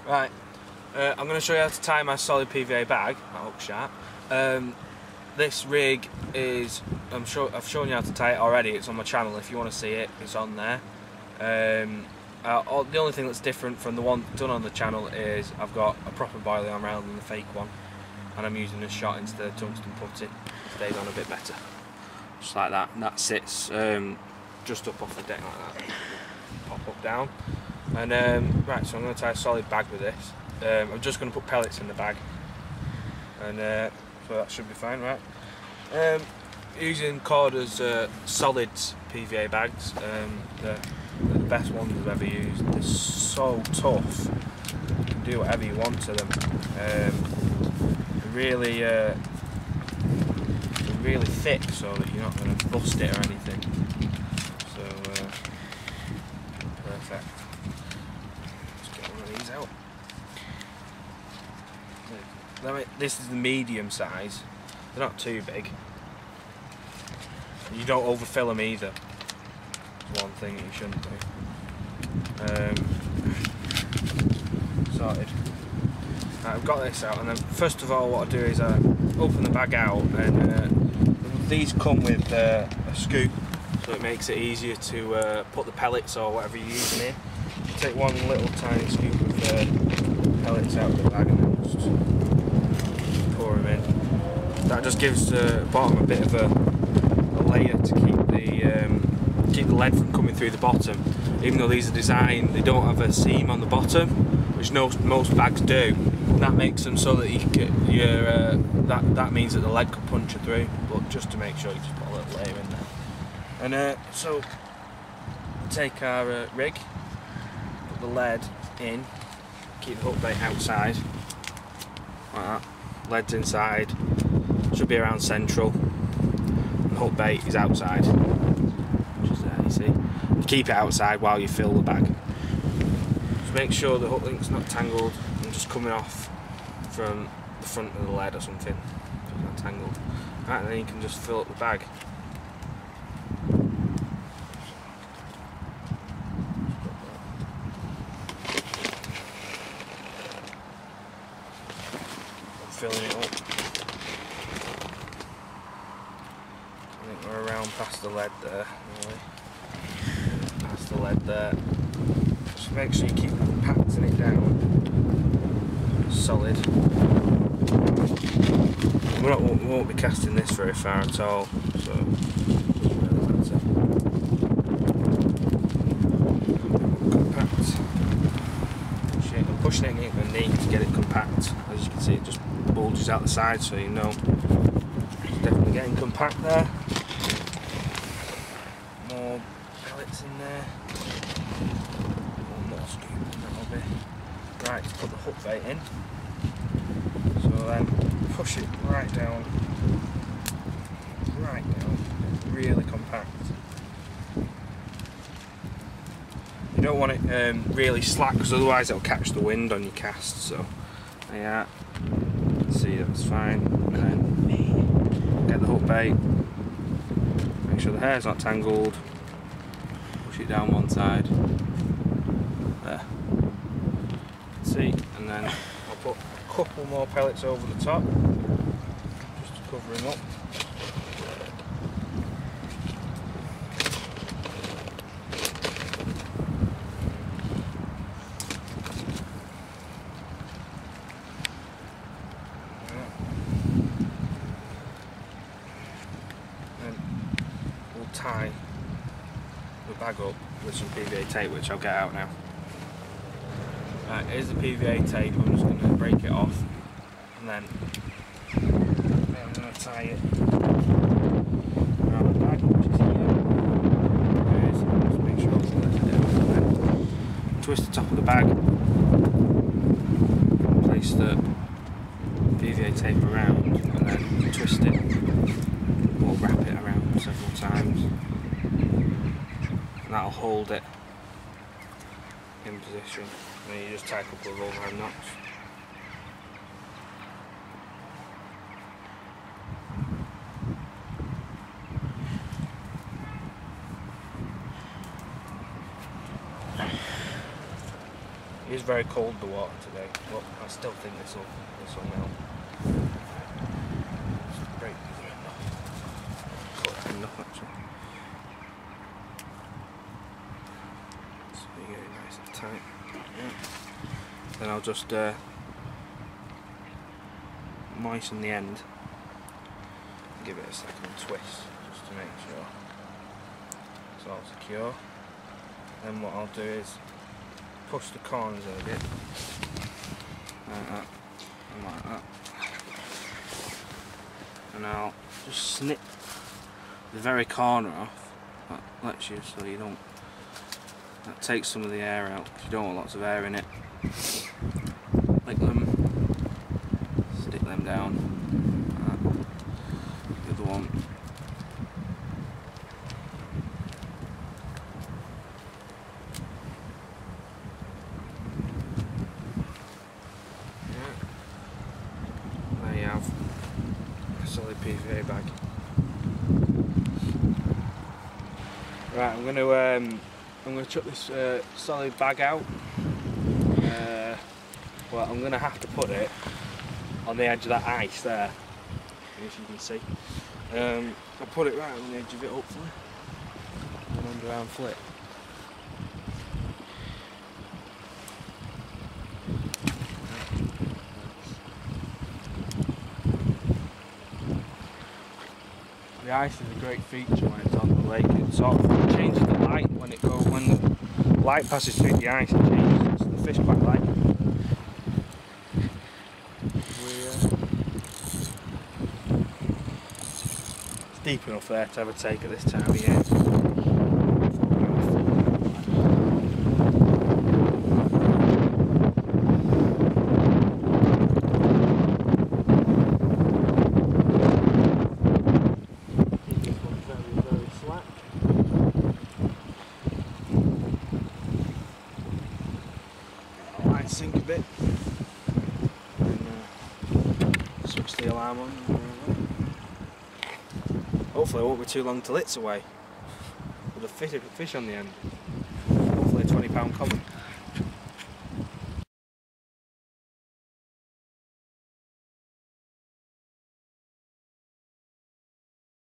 Right, I'm going to show you how to tie my solid PVA bag, my hook sharp. This rig is, I've shown you how to tie it already, it's on my channel. If you want to see it, it's on there. The only thing that's different from the one done on the channel is I've got a proper boilie on rather than the fake one, and I'm using a shot instead of tungsten putty. It stays on a bit better, just like that. And that sits just up off the deck like that. Pop up down, and right. So I'm going to tie a solid bag with this. I'm just going to put pellets in the bag, and so that should be fine, right? Using Corda's solid PVA bags, they're the best ones I've ever used. They're so tough. You can do whatever you want to them. They're really thick, so that you're not going to bust it or anything. So perfect. Let's get one of these out. This is the medium size. They're not too big. You don't overfill them either. That's one thing you shouldn't do. Sorted. Right, I've got this out, and then first of all what I do is I open the bag out, and these come with a scoop, so it makes it easier to put the pellets or whatever you're using here. You take one little tiny scoop of pellets out of the bag and then just pour them in. That just gives the bottom a bit of a layer to keep the lead from coming through the bottom. Even though these are designed, they don't have a seam on the bottom, which most bags do. That makes them so that that means that the lead could punch through. But just to make sure, you just put a little layer in there. And so take our rig, put the lead in, keep the hook bait outside, like that. Lead's inside, should be around central. The hook bait is outside, which is there, you see. You keep it outside while you fill the bag. Just make sure the hook link's not tangled and just coming off from the front of the lead or something, so it's not tangled. Right, and then you can just fill up the bag. Filling it up. I think we're around past the lead there, really. Past the lead there. Just make sure you keep compacting it down. Solid. We won't be casting this very far at all, so compact. I'm pushing it against my knee to get it compact. As you can see, it just bulges out the side, so you know it's definitely getting compact there. More pellets in there. One more scoop and that'll be right to put the hook bait in. So then push it right down, really compact. You don't want it really slack, because otherwise it'll catch the wind on your cast. So yeah, see, that's fine. And then get the hook bait, make sure the hair's not tangled, push it down one side, there, see, and then I'll put a couple more pellets over the top, just to cover him up. Tie the bag up with some PVA tape, which I'll get out now. Right, here's the PVA tape. I'm just going to break it off, and then I'm going to tie it around the bag, which is here. Just make sure it's let it down, and then twist the top of the bag, place the PVA tape around, and then twist it or wrap it around several times, and that'll hold it in position. And then you just tie a couple of overhand knots. It is very cold, the water today, but I still think this will melt. Just break the end off. Cut that end off actually. So you get it nice and tight. Yeah. Then I'll just moisten the end. Give it a second twist just to make sure it's all secure. Then what I'll do is push the corners a bit, like that, and like that, and I'll just snip the very corner off. That lets you, so you don't, that takes some of the air out, because you don't want lots of air in it. Lick them, stick them down, like that. The other one. There you have a solid PVA bag. Right, I'm gonna chuck this solid bag out. Well, I'm gonna have to put it on the edge of that ice there, as you can see. I'll put it right on the edge of it, hopefully. An underarm flip. The ice is a great feature when it's on the lake. It sort of changes the light when the light passes through the ice. It changes. So the fish quite like it. It's deep enough there to have a take at this time of year. Sink a bit and switch the alarm on. Hopefully it won't be too long till it's away with a fish on the end. Hopefully a £20 common.